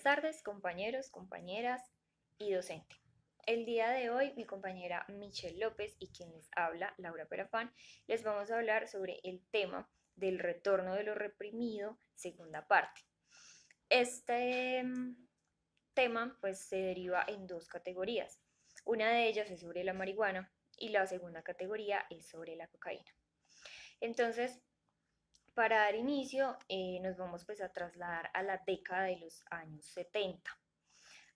tardes, compañeros, compañeras y docente. El día de hoy, mi compañera Michelle López y quien les habla, Laura Perafán, les vamos a hablar sobre el tema del retorno de lo reprimido, segunda parte. Este tema pues se deriva en dos categorías. Una de ellas es sobre la marihuana y la segunda categoría es sobre la cocaína. Entonces, para dar inicio, nos vamos pues a trasladar a la década de los años 70.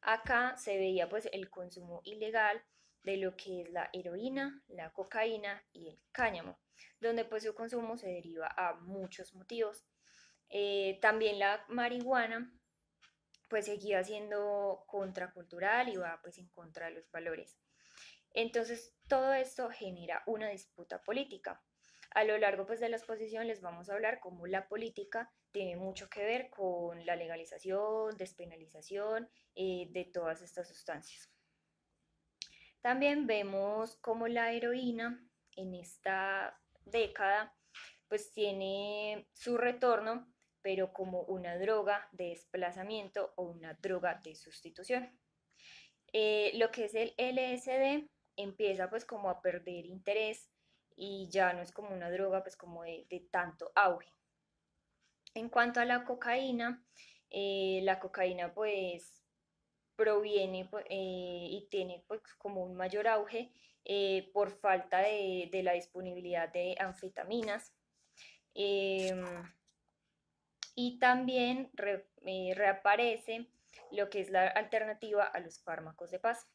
Acá se veía pues el consumo ilegal de lo que es la heroína, la cocaína y el cáñamo, donde pues su consumo se deriva a muchos motivos. También la marihuana pues seguía siendo contracultural y va pues en contra de los valores. Entonces, todo esto genera una disputa política. A lo largo pues, de la exposición les vamos a hablar cómo la política tiene mucho que ver con la legalización, despenalización de todas estas sustancias. También vemos cómo la heroína en esta década pues tiene su retorno, pero como una droga de desplazamiento o una droga de sustitución. Lo que es el LSD empieza pues como a perder interés y ya no es como una droga pues como de tanto auge. En cuanto a la cocaína pues proviene y tiene pues como un mayor auge por falta de la disponibilidad de anfetaminas. Em, y también reaparece lo que es la alternativa a los fármacos de paz.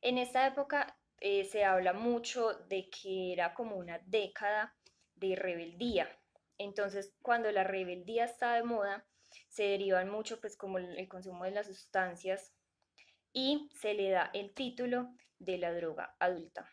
En esta época se habla mucho de que era como una década de rebeldía. Entonces, cuando la rebeldía está de moda, se derivan mucho pues como el consumo de las sustancias y se le da el título de la droga adulta.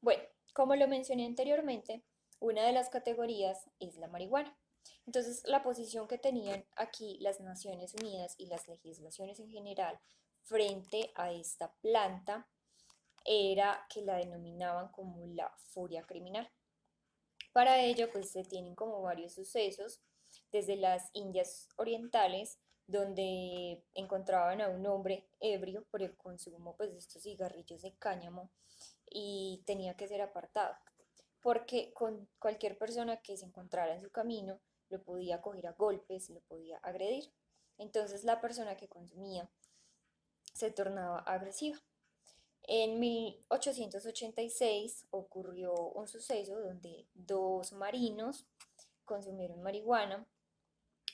Bueno, como lo mencioné anteriormente, una de las categorías es la marihuana. Entonces, la posición que tenían aquí las Naciones Unidas y las legislaciones en general frente a esta planta era que la denominaban como la furia criminal. Para ello, pues se tienen como varios sucesos, desde las Indias Orientales, donde encontraban a un hombre ebrio por el consumo pues, de estos cigarrillos de cáñamo y tenía que ser apartado, porque con cualquier persona que se encontrara en su camino lo podía coger a golpes, lo podía agredir. Entonces la persona que consumía se tornaba agresiva. En 1886 ocurrió un suceso donde dos marinos consumieron marihuana.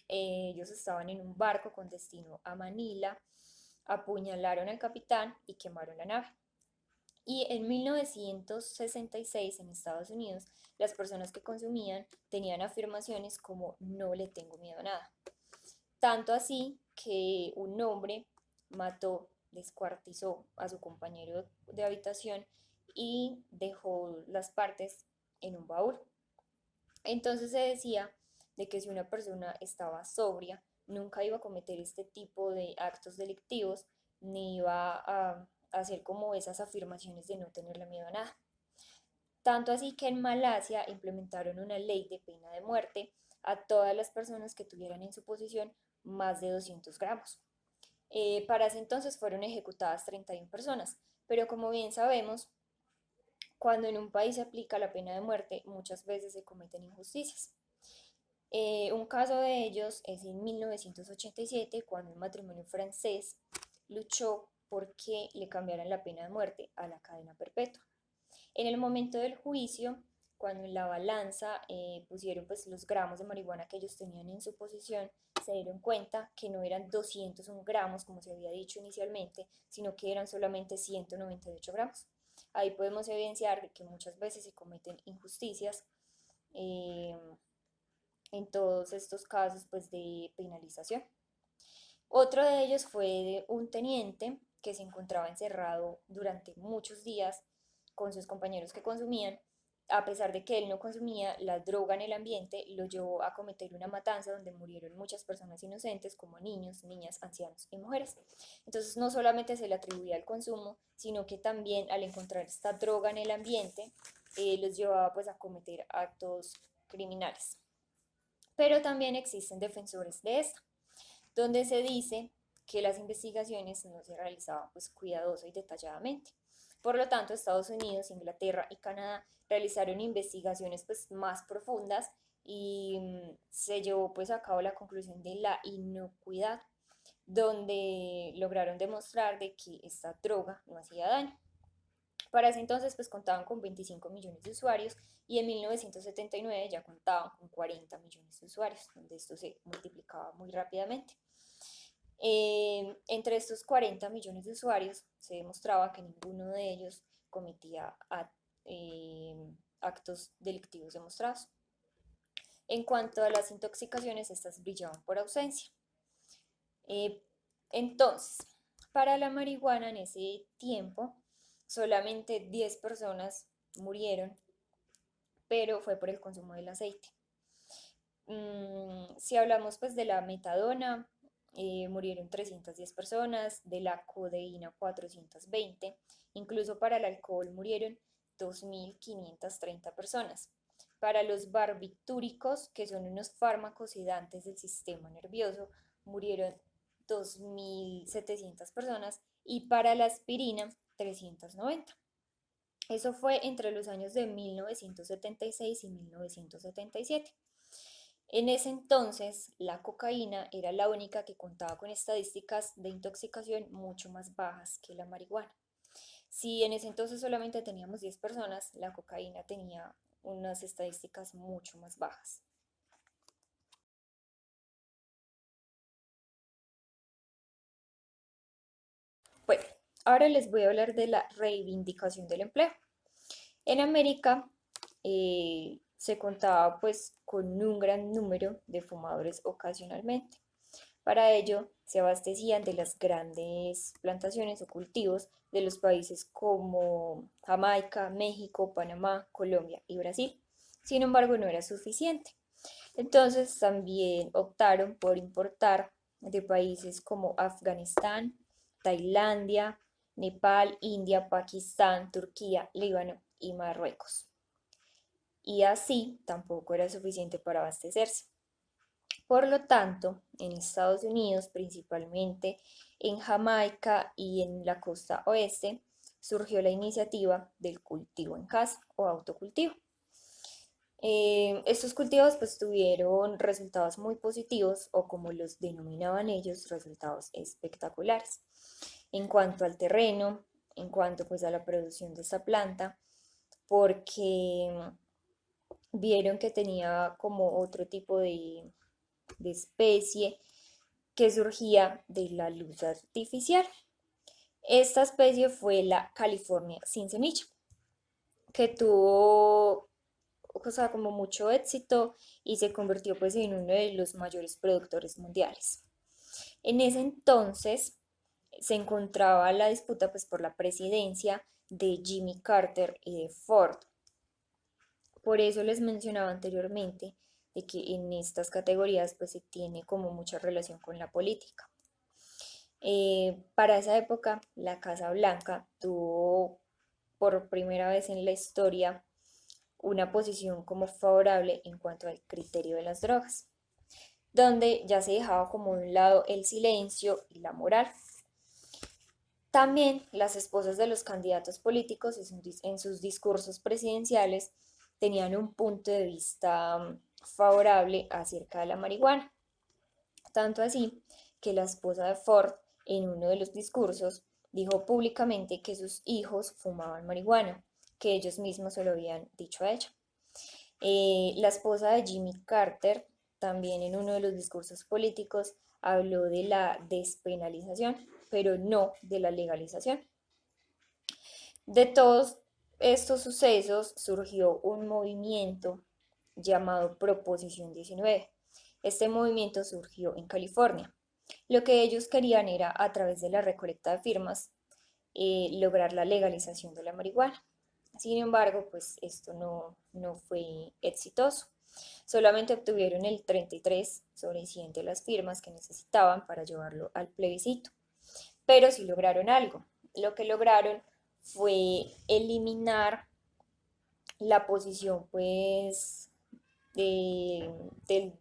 Ellos estaban en un barco con destino a Manila, apuñalaron al capitán y quemaron la nave. Y en 1966 en Estados Unidos, las personas que consumían tenían afirmaciones como no le tengo miedo a nada. Tanto así que un hombre mató, descuartizó a su compañero de habitación y dejó las partes en un baúl. Entonces se decía de que si una persona estaba sobria, nunca iba a cometer este tipo de actos delictivos, ni iba a hacer como esas afirmaciones de no tenerle miedo a nada. Tanto así que en Malasia implementaron una ley de pena de muerte a todas las personas que tuvieran en su posesión más de 200 gramos. Para ese entonces fueron ejecutadas 31 personas, pero como bien sabemos, cuando en un país se aplica la pena de muerte, muchas veces se cometen injusticias. Un caso de ellos es en 1987, cuando un matrimonio francés luchó porque le cambiaran la pena de muerte a la cadena perpetua. En el momento del juicio, cuando en la balanza pusieron pues, los gramos de marihuana que ellos tenían en su posesión, se dieron cuenta que no eran 201 gramos, como se había dicho inicialmente, sino que eran solamente 198 gramos. Ahí podemos evidenciar que muchas veces se cometen injusticias eh, en todos estos casos pues, de penalización. Otro de ellos fue de un teniente que se encontraba encerrado durante muchos días con sus compañeros que consumían a pesar de que él no consumía la droga en el ambiente, lo llevó a cometer una matanza donde murieron muchas personas inocentes como niños, niñas, ancianos y mujeres. Entonces no solamente se le atribuía al consumo, sino que también al encontrar esta droga en el ambiente, los llevaba pues a cometer actos criminales. Pero también existen defensores de esta, donde se dice que las investigaciones no se realizaban pues cuidadoso y detalladamente. Por lo tanto, Estados Unidos, Inglaterra y Canadá realizaron investigaciones pues más profundas y se llevó pues a cabo la conclusión de la inocuidad, donde lograron demostrar de que esta droga no hacía daño. Para ese entonces pues contaban con 25 millones de usuarios y en 1979 ya contaban con 40 millones de usuarios, donde esto se multiplicaba muy rápidamente. Entre estos 40 millones de usuarios se demostraba que ninguno de ellos cometía actos delictivos demostrados. En cuanto a las intoxicaciones, estas brillaban por ausencia. Eh, entonces, para la marihuana en ese tiempo, solamente 10 personas murieron, pero fue por el consumo del aceite. Si hablamos pues de la metadona, murieron 310 personas, de la codeína 420, incluso para el alcohol murieron 2.530 personas. Para los barbitúricos, que son unos fármacos sedantes del sistema nervioso, murieron 2.700 personas y para la aspirina 390. Eso fue entre los años de 1976 y 1977. En ese entonces, la cocaína era la única que contaba con estadísticas de intoxicación mucho más bajas que la marihuana. Si en ese entonces solamente teníamos 10 personas, la cocaína tenía unas estadísticas mucho más bajas. Bueno, ahora les voy a hablar de la reivindicación del empleo. En América se contaba pues con un gran número de fumadores ocasionalmente. Para ello se abastecían de las grandes plantaciones o cultivos de los países como Jamaica, México, Panamá, Colombia y Brasil. Sin embargo, no era suficiente. Entonces también optaron por importar de países como Afganistán, Tailandia, Nepal, India, Pakistán, Turquía, Líbano y Marruecos. Y así tampoco era suficiente para abastecerse. Por lo tanto, en Estados Unidos, principalmente en Jamaica y en la costa oeste, surgió la iniciativa del cultivo en casa o autocultivo. Estos cultivos pues tuvieron resultados muy positivos o como los denominaban ellos, resultados espectaculares. En cuanto al terreno, en cuanto pues a la producción de esta planta, porque vieron que tenía como otro tipo de especie que surgía de la luz artificial. Esta especie fue la California sin semilla, que tuvo, o sea, como mucho éxito y se convirtió pues en uno de los mayores productores mundiales. En ese entonces se encontraba la disputa pues por la presidencia de Jimmy Carter y de Ford. Por eso les mencionaba anteriormente de que en estas categorías pues se tiene como mucha relación con la política. Para esa época la Casa Blanca tuvo por primera vez en la historia una posición como favorable en cuanto al criterio de las drogas, donde ya se dejaba como de un lado el silencio y la moral. También las esposas de los candidatos políticos en sus discursos presidenciales tenían un punto de vista favorable acerca de la marihuana. Tanto así que la esposa de Ford en uno de los discursos dijo públicamente que sus hijos fumaban marihuana, que ellos mismos se lo habían dicho a ella. La esposa de Jimmy Carter también en uno de los discursos políticos habló de la despenalización, pero no de la legalización. De todos estos sucesos surgió un movimiento llamado Proposición 19. Este movimiento surgió en California. Lo que ellos querían era, a través de la recolecta de firmas, lograr la legalización de la marihuana. Sin embargo, pues esto no fue exitoso. Solamente obtuvieron el 33 sobre 100 de las firmas que necesitaban para llevarlo al plebiscito, pero sí lograron algo. Lo que lograron fue eliminar la posición, pues, de, del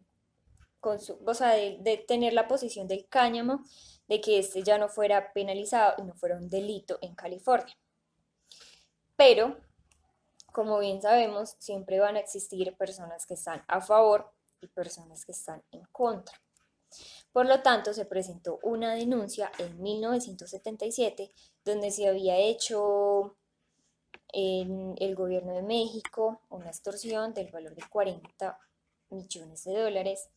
o sea, de tener la posición del cáñamo, de que este ya no fuera penalizado y no fuera un delito en California. Pero, como bien sabemos, siempre van a existir personas que están a favor y personas que están en contra. Por lo tanto, se presentó una denuncia en 1977 donde se había hecho en el gobierno de México una extorsión del valor de 40 millones de dólares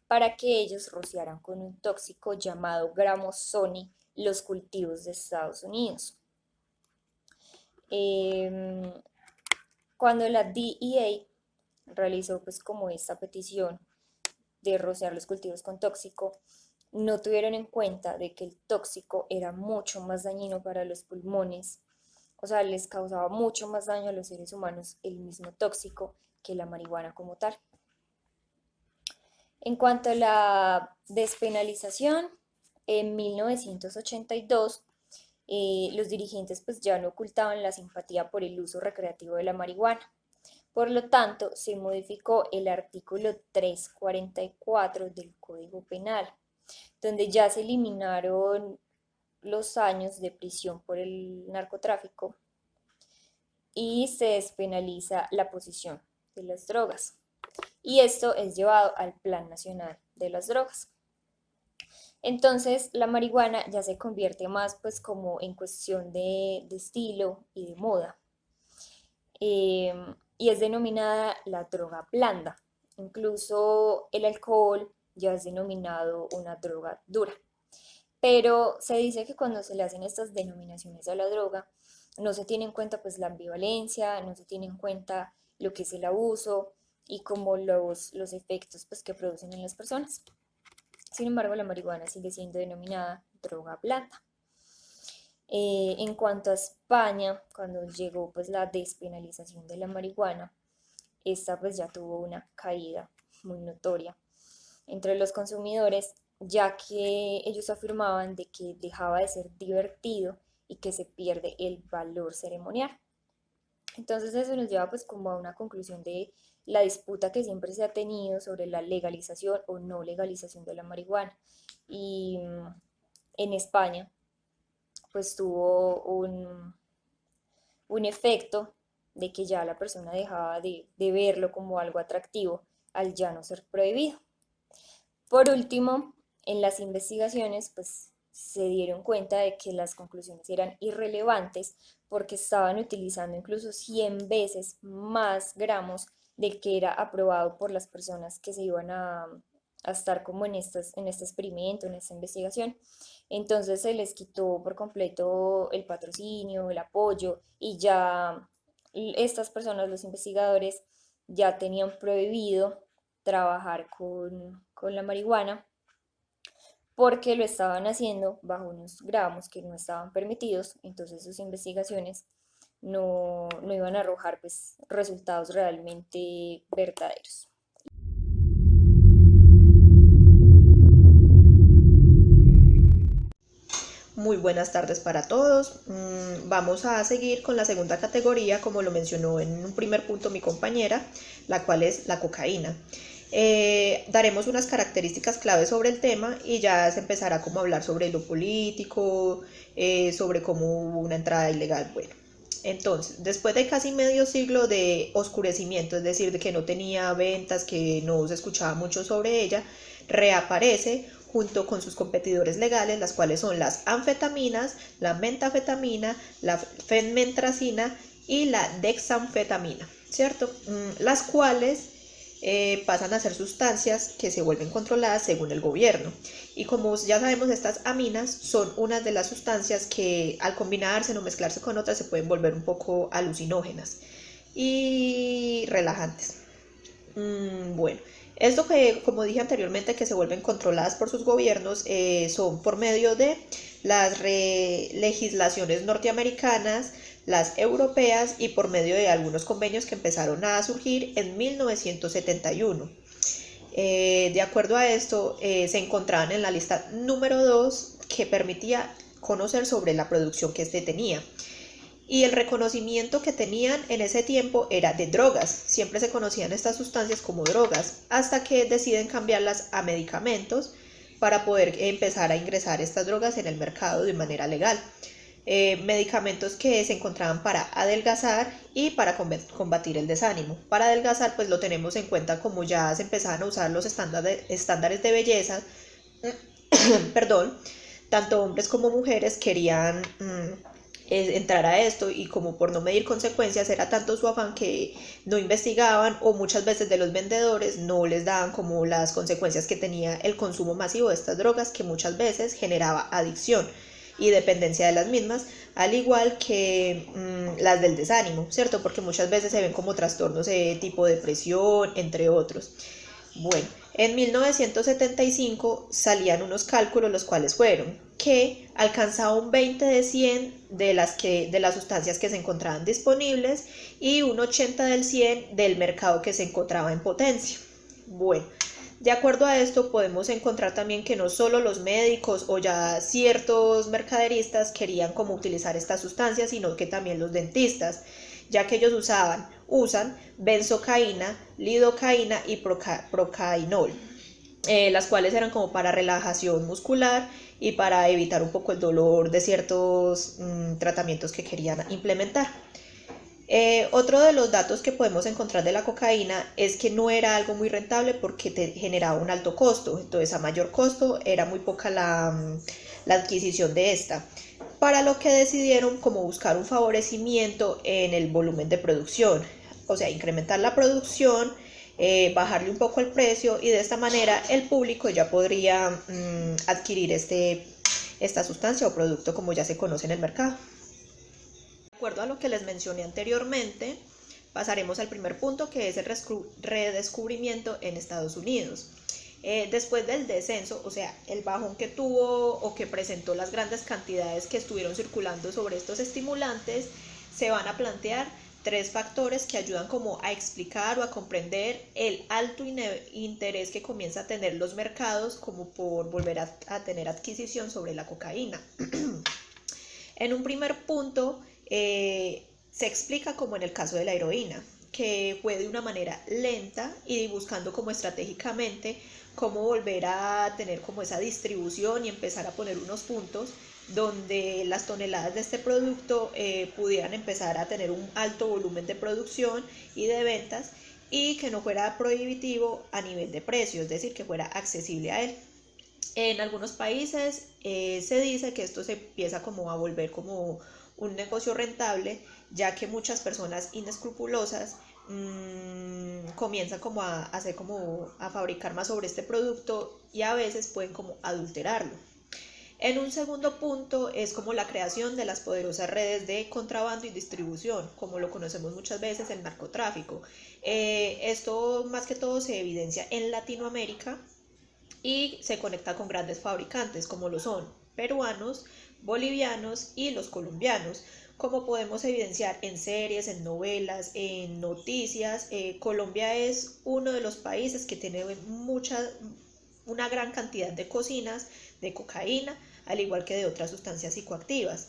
para que ellos rociaran con un tóxico llamado gramosoni los cultivos de Estados Unidos. Cuando la DEA realizó pues como esta petición de rociar los cultivos con tóxico, no tuvieron en cuenta de que el tóxico era mucho más dañino para los pulmones, o sea, les causaba mucho más daño a los seres humanos el mismo tóxico que la marihuana como tal. En cuanto a la despenalización, en 1982 los dirigentes pues ya no ocultaban la simpatía por el uso recreativo de la marihuana. Por lo tanto, se modificó el artículo 344 del Código Penal, donde ya se eliminaron los años de prisión por el narcotráfico y se despenaliza la posesión de las drogas. Y esto es llevado al Plan Nacional de las Drogas. Entonces la marihuana ya se convierte más pues como en cuestión de estilo y de moda. Y es denominada la droga blanda. Incluso el alcohol ya es denominado una droga dura. Pero se dice que cuando se le hacen estas denominaciones a la droga, no se tiene en cuenta pues la ambivalencia, no se tiene en cuenta lo que es el abuso y como los efectos pues, que producen en las personas. Sin embargo, la marihuana sigue siendo denominada droga blanda. En cuanto a España, cuando llegó pues la despenalización de la marihuana, esta pues ya tuvo una caída muy notoria entre los consumidores, ya que ellos afirmaban de que dejaba de ser divertido y que se pierde el valor ceremonial. Entonces eso nos lleva pues como a una conclusión de la disputa que siempre se ha tenido sobre la legalización o no legalización de la marihuana. Y en España pues tuvo un efecto de que ya la persona dejaba de verlo como algo atractivo al ya no ser prohibido. Por último, en las investigaciones pues se dieron cuenta de que las conclusiones eran irrelevantes porque estaban utilizando incluso 100 veces más gramos del que era aprobado por las personas que se iban a estar como en este experimento, en esta investigación. Entonces se les quitó por completo el patrocinio, el apoyo y ya estas personas, los investigadores, ya tenían prohibido trabajar con la marihuana porque lo estaban haciendo bajo unos gramos que no estaban permitidos, entonces sus investigaciones no iban a arrojar pues, resultados realmente verdaderos. Muy buenas tardes para todos. Vamos a seguir con la segunda categoría, como lo mencionó en un primer punto mi compañera, la cual es la cocaína. Daremos unas características claves sobre el tema y ya se empezará como a hablar sobre lo político, sobre cómo hubo una entrada ilegal. Bueno, entonces, después de casi medio siglo de oscurecimiento, es decir, de que no tenía ventas, que no se escuchaba mucho sobre ella, reaparece junto con sus competidores legales, las cuales son las anfetaminas, la metafetamina, la fenmetracina y la dexanfetamina, ¿cierto? Las cuales pasan a ser sustancias que se vuelven controladas según el gobierno. Y como ya sabemos, estas aminas son unas de las sustancias que al combinarse o mezclarse con otras se pueden volver un poco alucinógenas y relajantes. Bueno, esto que, como dije anteriormente, que se vuelven controladas por sus gobiernos, son por medio de las legislaciones norteamericanas, las europeas y por medio de algunos convenios que empezaron a surgir en 1971. De acuerdo a esto, se encontraban en la lista número 2 que permitía conocer sobre la producción que éste tenía. Y el reconocimiento que tenían en ese tiempo era de drogas. Siempre se conocían estas sustancias como drogas, hasta que deciden cambiarlas a medicamentos para poder empezar a ingresar estas drogas en el mercado de manera legal. Medicamentos que se encontraban para adelgazar y para combatir el desánimo. Para adelgazar, pues lo tenemos en cuenta como ya se empezaban a usar los estándares de belleza, perdón, tanto hombres como mujeres querían entrar a esto, y como por no medir consecuencias era tanto su afán que no investigaban, o muchas veces de los vendedores no les daban como las consecuencias que tenía el consumo masivo de estas drogas, que muchas veces generaba adicción y dependencia de las mismas, al igual que las del desánimo, ¿cierto? Porque muchas veces se ven como trastornos de tipo depresión, entre otros. Bueno, en 1975 salían unos cálculos, los cuales fueron que alcanzaba un 20 de 100 de las sustancias que se encontraban disponibles y un 80 del 100 del mercado que se encontraba en potencia. Bueno, de acuerdo a esto podemos encontrar también que no solo los médicos o ya ciertos mercaderistas querían como utilizar estas sustancias, sino que también los dentistas, ya que ellos usan benzocaína, lidocaína y procainol, las cuales eran como para relajación muscular y para evitar un poco el dolor de ciertos tratamientos que querían implementar. Otro de los datos que podemos encontrar de la cocaína es que no era algo muy rentable porque te generaba un alto costo. Entonces, a mayor costo era muy poca la adquisición de esta, para lo que decidieron como buscar un favorecimiento en el volumen de producción, o sea, incrementar la producción, bajarle un poco el precio, y de esta manera el público ya podría adquirir esta sustancia o producto como ya se conoce en el mercado. De acuerdo a lo que les mencioné anteriormente, pasaremos al primer punto, que es el redescubrimiento en Estados Unidos. Después del descenso, o sea, el bajón que tuvo o que presentó las grandes cantidades que estuvieron circulando sobre estos estimulantes, se van a plantear tres factores que ayudan como a explicar o a comprender el alto interés que comienza a tener los mercados como por volver a tener adquisición sobre la cocaína. En un primer punto, se explica como en el caso de la heroína, que fue de una manera lenta y buscando como estratégicamente cómo volver a tener como esa distribución y empezar a poner unos puntos donde las toneladas de este producto pudieran empezar a tener un alto volumen de producción y de ventas, y que no fuera prohibitivo a nivel de precio, es decir, que fuera accesible a él. En algunos países se dice que esto se empieza como a volver como un negocio rentable, ya que muchas personas inescrupulosas comienzan como a hacer como a fabricar más sobre este producto, y a veces pueden como adulterarlo. En un segundo punto es como la creación de las poderosas redes de contrabando y distribución, como lo conocemos muchas veces, el narcotráfico. Esto más que todo se evidencia en Latinoamérica y se conecta con grandes fabricantes como lo son peruanos, bolivianos y los colombianos. Como podemos evidenciar en series, en novelas, en noticias, Colombia es uno de los países que tiene una gran cantidad de cocinas de cocaína, al igual que de otras sustancias psicoactivas,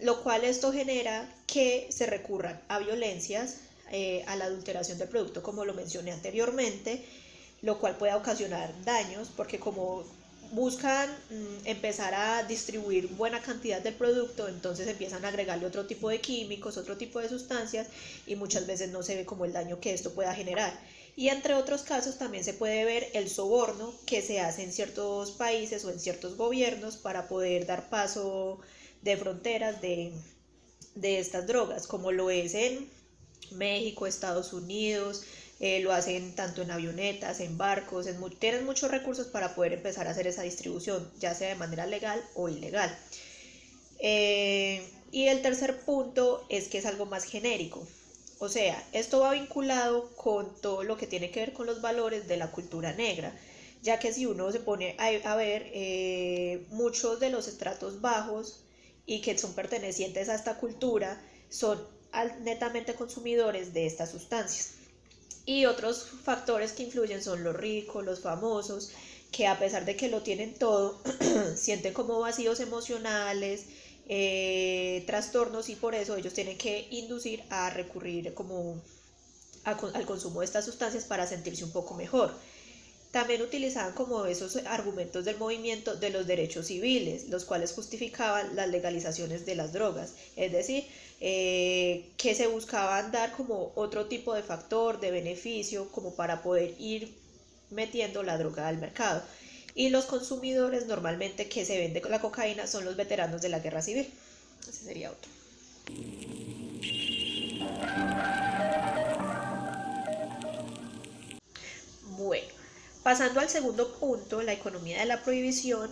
lo cual esto genera que se recurran a violencias, a la adulteración del producto, como lo mencioné anteriormente, lo cual puede ocasionar daños, porque como buscan empezar a distribuir buena cantidad del producto, entonces empiezan a agregarle otro tipo de químicos, otro tipo de sustancias, y muchas veces no se ve como el daño que esto pueda generar. Y entre otros casos también se puede ver el soborno que se hace en ciertos países o en ciertos gobiernos para poder dar paso de fronteras de estas drogas, como lo es en México, Estados Unidos. Lo hacen tanto en avionetas, en barcos, tienen muchos recursos para poder empezar a hacer esa distribución, ya sea de manera legal o ilegal. Y el tercer punto es que es algo más genérico, o sea, esto va vinculado con todo lo que tiene que ver con los valores de la cultura negra, ya que si uno se pone a ver, muchos de los estratos bajos y que son pertenecientes a esta cultura son netamente consumidores de estas sustancias. Y otros factores que influyen son los ricos, los famosos, que a pesar de que lo tienen todo, sienten como vacíos emocionales, trastornos, y por eso ellos tienen que inducir a recurrir como al consumo de estas sustancias para sentirse un poco mejor. También utilizaban como esos argumentos del movimiento de los derechos civiles, los cuales justificaban las legalizaciones de las drogas, es decir, que se buscaban dar como otro tipo de factor de beneficio como para poder ir metiendo la droga al mercado. Y los consumidores normalmente que se vende la cocaína son los veteranos de la guerra civil. Ese sería otro. Bueno, pasando al segundo punto, la economía de la prohibición,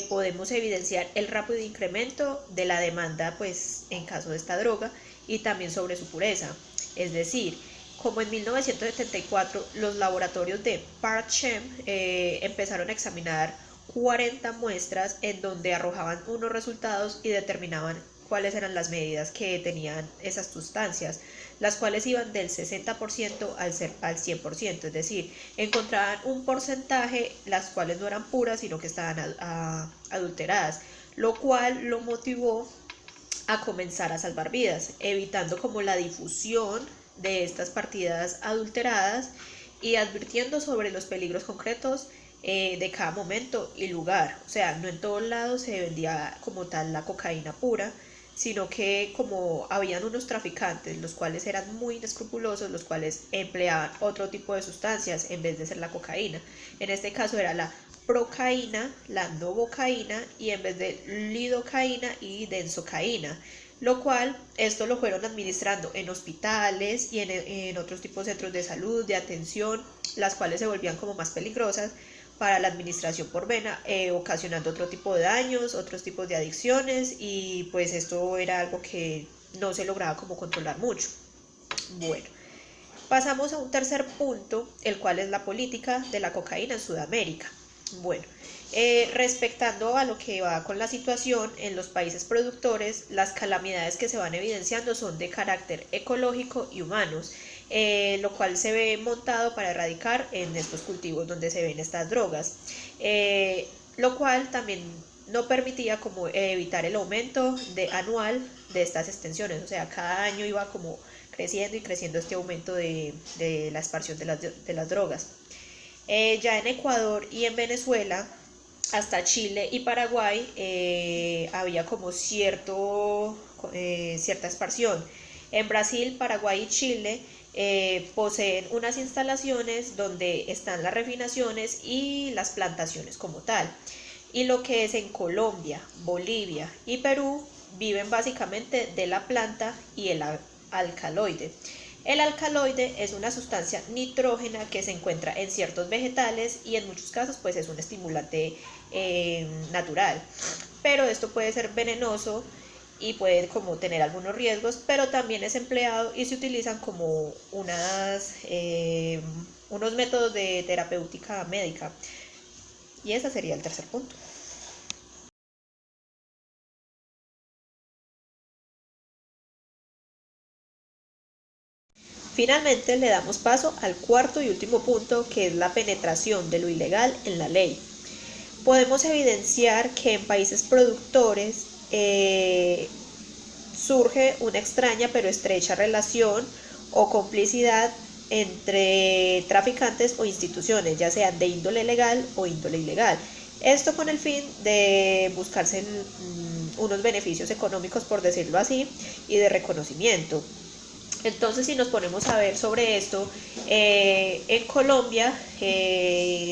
podemos evidenciar el rápido incremento de la demanda pues, en caso de esta droga y también sobre su pureza. Es decir, como en 1974 los laboratorios de Park-Chem empezaron a examinar 40 muestras en donde arrojaban unos resultados y determinaban cuáles eran las medidas que tenían esas sustancias, las cuales iban del 60% al 100%, es decir, encontraban un porcentaje las cuales no eran puras, sino que estaban adulteradas, lo cual lo motivó a comenzar a salvar vidas, evitando como la difusión de estas partidas adulteradas y advirtiendo sobre los peligros concretos de cada momento y lugar. O sea, no en todos lados se vendía como tal la cocaína pura, sino que como habían unos traficantes, los cuales eran muy inescrupulosos, los cuales empleaban otro tipo de sustancias en vez de ser la cocaína. En este caso era la procaína, la novocaína y en vez de lidocaína y densocaína, lo cual esto lo fueron administrando en hospitales y en otros tipos de centros de salud, de atención, las cuales se volvían como más peligrosas para la administración por vena, ocasionando otro tipo de daños, otros tipos de adicciones, y pues esto era algo que no se lograba como controlar mucho. Bueno, pasamos a un tercer punto, el cual es la política de la cocaína en Sudamérica. Bueno, respectando a lo que va con la situación en los países productores, las calamidades que se van evidenciando son de carácter ecológico y humanos, lo cual se ve montado para erradicar en estos cultivos donde se ven estas drogas, lo cual también no permitía como evitar el aumento anual de estas extensiones, o sea, cada año iba como creciendo y creciendo este aumento de la expansión de las drogas. Ya en Ecuador y en Venezuela, hasta Chile y Paraguay, había como cierta expansión. En Brasil, Paraguay y Chile poseen unas instalaciones donde están las refinaciones y las plantaciones como tal. Y lo que es en Colombia, Bolivia y Perú viven básicamente de la planta y el alcaloide. El alcaloide es una sustancia nitrógena que se encuentra en ciertos vegetales y en muchos casos pues es un estimulante natural, pero esto puede ser venenoso y puede como tener algunos riesgos, pero también es empleado y se utilizan como unos métodos de terapéutica médica. Y ese sería el tercer punto. Finalmente le damos paso al cuarto y último punto, que es la penetración de lo ilegal en la ley. Podemos evidenciar que en países productores surge una extraña pero estrecha relación o complicidad entre traficantes o instituciones, ya sean de índole legal o índole ilegal. Esto con el fin de buscarse unos beneficios económicos, por decirlo así, y de reconocimiento. Entonces, si nos ponemos a ver sobre esto, en Colombia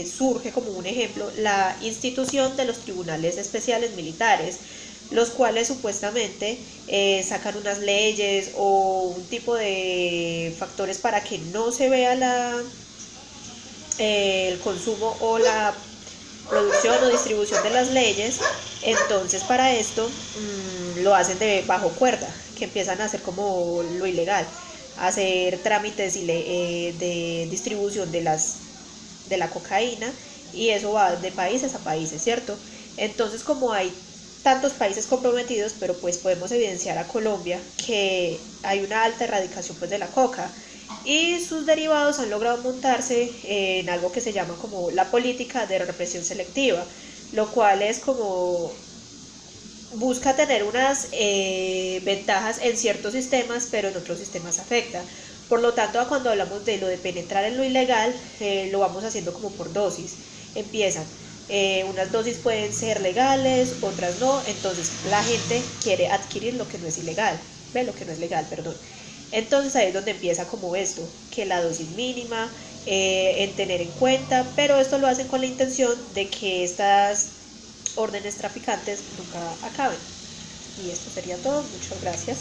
surge como un ejemplo la institución de los tribunales especiales militares, los cuales supuestamente sacan unas leyes o un tipo de factores para que no se vea el consumo o la producción o distribución de las leyes. Entonces para esto lo hacen bajo cuerda, que empiezan a hacer como lo ilegal, hacer trámites de distribución de la cocaína, y eso va de países a países, ¿cierto? Entonces como hay tantos países comprometidos, pero pues podemos evidenciar a Colombia que hay una alta erradicación pues de la coca y sus derivados han logrado montarse en algo que se llama como la política de represión selectiva, lo cual es como busca tener unas ventajas en ciertos sistemas, pero en otros sistemas afecta. Por lo tanto, cuando hablamos de lo de penetrar en lo ilegal, lo vamos haciendo como por dosis. Empiezan, unas dosis pueden ser legales, otras no, entonces la gente quiere adquirir lo que no es ilegal, ve lo que no es legal, perdón. Entonces ahí es donde empieza como esto, que la dosis mínima, en tener en cuenta, pero esto lo hacen con la intención de que estas órdenes traficantes nunca acaben. Y esto sería todo, muchas gracias.